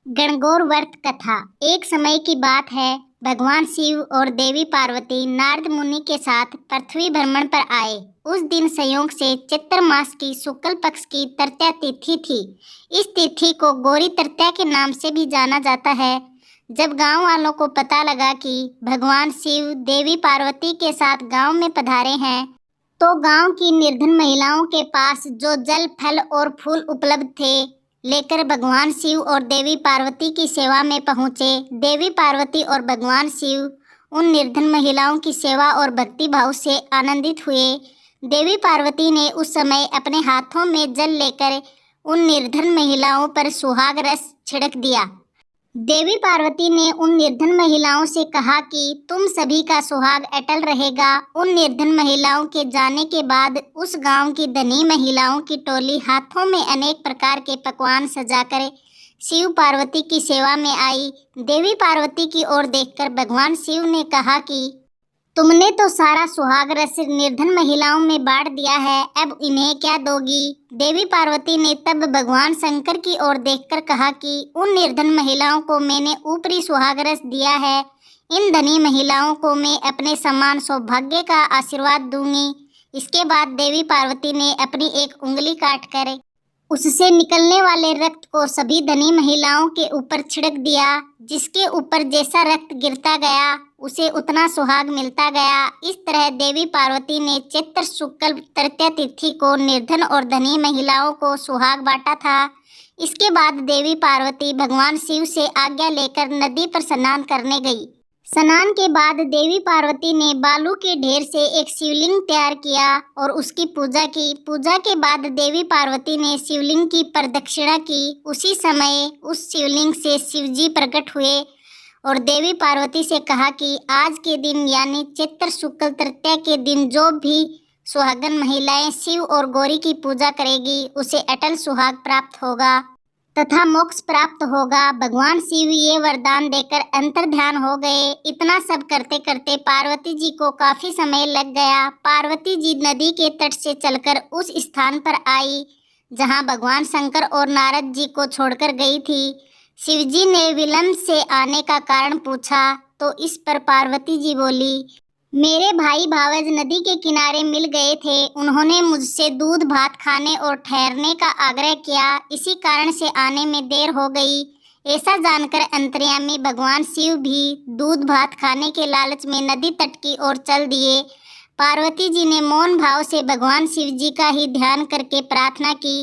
गणगौर व्रत कथा। एक समय की बात है, भगवान शिव और देवी पार्वती नारद मुनि के साथ पृथ्वी भ्रमण पर आए। उस दिन संयोग से चैत्र मास की शुक्ल पक्ष की तृतीया तिथि थी। इस तिथि को गौरी तृतीया के नाम से भी जाना जाता है। जब गांव वालों को पता लगा कि भगवान शिव देवी पार्वती के साथ गांव में पधारे हैं, तो गांव की निर्धन महिलाओं के पास जो जल, फल और फूल उपलब्ध थे, लेकर भगवान शिव और देवी पार्वती की सेवा में पहुँचे। देवी पार्वती और भगवान शिव उन निर्धन महिलाओं की सेवा और भक्ति भाव से आनंदित हुए। देवी पार्वती ने उस समय अपने हाथों में जल लेकर उन निर्धन महिलाओं पर सुहाग रस छिड़क दिया। देवी पार्वती ने उन निर्धन महिलाओं से कहा कि तुम सभी का सुहाग अटल रहेगा। उन निर्धन महिलाओं के जाने के बाद उस गांव की धनी महिलाओं की टोली हाथों में अनेक प्रकार के पकवान सजाकर शिव पार्वती की सेवा में आई। देवी पार्वती की ओर देखकर भगवान शिव ने कहा कि तुमने तो सारा सुहाग रस निर्धन महिलाओं में बांट दिया है, अब इन्हें क्या दोगी? देवी पार्वती ने तब भगवान शंकर की ओर देखकर कहा कि उन निर्धन महिलाओं को मैंने ऊपरी सुहाग रस दिया है, इन धनी महिलाओं को मैं अपने समान सौभाग्य का आशीर्वाद दूंगी। इसके बाद देवी पार्वती ने अपनी एक उंगली काटकर उससे निकलने वाले रक्त को सभी धनी महिलाओं के ऊपर छिड़क दिया। जिसके ऊपर जैसा रक्त गिरता गया, उसे उतना सुहाग मिलता गया। इस तरह देवी पार्वती ने चैत्र शुक्ल तृतीया तिथि को निर्धन और धनी महिलाओं को सुहाग बांटा था। इसके बाद देवी पार्वती भगवान शिव से आज्ञा लेकर नदी पर स्नान करने गई। स्नान के बाद देवी पार्वती ने बालू के ढेर से एक शिवलिंग तैयार किया और उसकी पूजा की। पूजा के बाद देवी पार्वती ने शिवलिंग की प्रदक्षिणा की। उसी समय उस शिवलिंग से शिवजी प्रकट हुए और देवी पार्वती से कहा कि आज के दिन यानी चैत्र शुक्ल तृतीया के दिन जो भी सुहागन महिलाएं शिव और गौरी की पूजा करेगी, उसे अटल सुहाग प्राप्त होगा तथा मोक्ष प्राप्त होगा। भगवान शिव ये वरदान देकर अंतर्ध्यान हो गए। इतना सब करते करते पार्वती जी को काफी समय लग गया। पार्वती जी नदी के तट से चलकर उस स्थान पर आई जहां भगवान शंकर और नारद जी को छोड़कर गई थी। शिवजी ने विलंब से आने का कारण पूछा तो इस पर पार्वती जी बोली, मेरे भाई भावज नदी के किनारे मिल गए थे। उन्होंने मुझसे दूध भात खाने और ठहरने का आग्रह किया, इसी कारण से आने में देर हो गई। ऐसा जानकर अंतर्यामी भगवान शिव भी दूध भात खाने के लालच में नदी तट की ओर चल दिए। पार्वती जी ने मौन भाव से भगवान शिव जी का ही ध्यान करके प्रार्थना की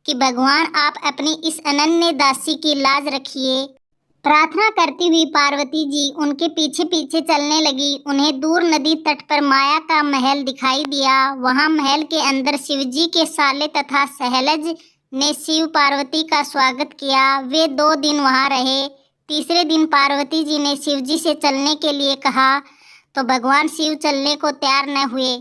कि भगवान आप अपनी इस अनन्य दासी की लाज रखिए। प्रार्थना करती हुई पार्वती जी उनके पीछे पीछे चलने लगी। उन्हें दूर नदी तट पर माया का महल दिखाई दिया। वहां महल के अंदर शिवजी के साले तथा सहलज ने शिव पार्वती का स्वागत किया। वे 2 दिन वहां रहे। तीसरे दिन पार्वती जी ने शिवजी से चलने के लिए कहा तो भगवान शिव चलने को तैयार न हुए।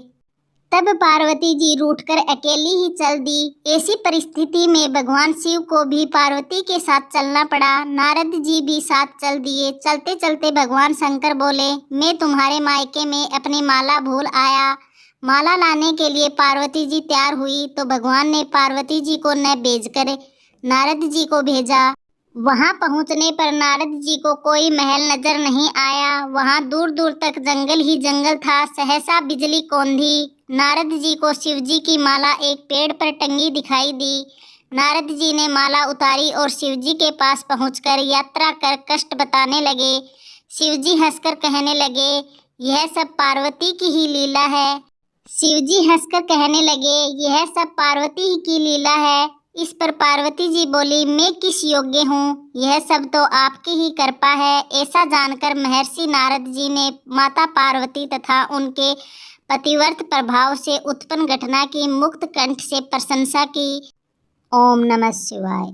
तब पार्वती जी रूठकर अकेली ही चल दी। ऐसी परिस्थिति में भगवान शिव को भी पार्वती के साथ चलना पड़ा। नारद जी भी साथ चल दिए। चलते चलते भगवान शंकर बोले, मैं तुम्हारे मायके में अपनी माला भूल आया। माला लाने के लिए पार्वती जी तैयार हुई तो भगवान ने पार्वती जी को न भेजकर नारद जी को भेजा। वहां पहुंचने पर नारद जी को कोई महल नजर नहीं आया। वहां दूर दूर तक जंगल ही जंगल था। सहसा बिजली कौंधी। नारद जी को शिवजी की माला एक पेड़ पर टंगी दिखाई दी। नारद जी ने माला उतारी और शिवजी के पास पहुंचकर यात्रा कर कष्ट बताने लगे। शिवजी हंसकर कहने लगे, यह सब पार्वती की ही लीला है। शिवजी हंसकर कहने लगे, यह सब पार्वती ही की लीला है। इस पर पार्वती जी बोली, मैं किस योग्य हूँ, यह सब तो आपकी ही कृपा है। ऐसा जानकर महर्षि नारद जी ने माता पार्वती तथा उनके पतिव्रत प्रभाव से उत्पन्न घटना की मुक्त कंठ से प्रशंसा की। ओम नमः शिवाय।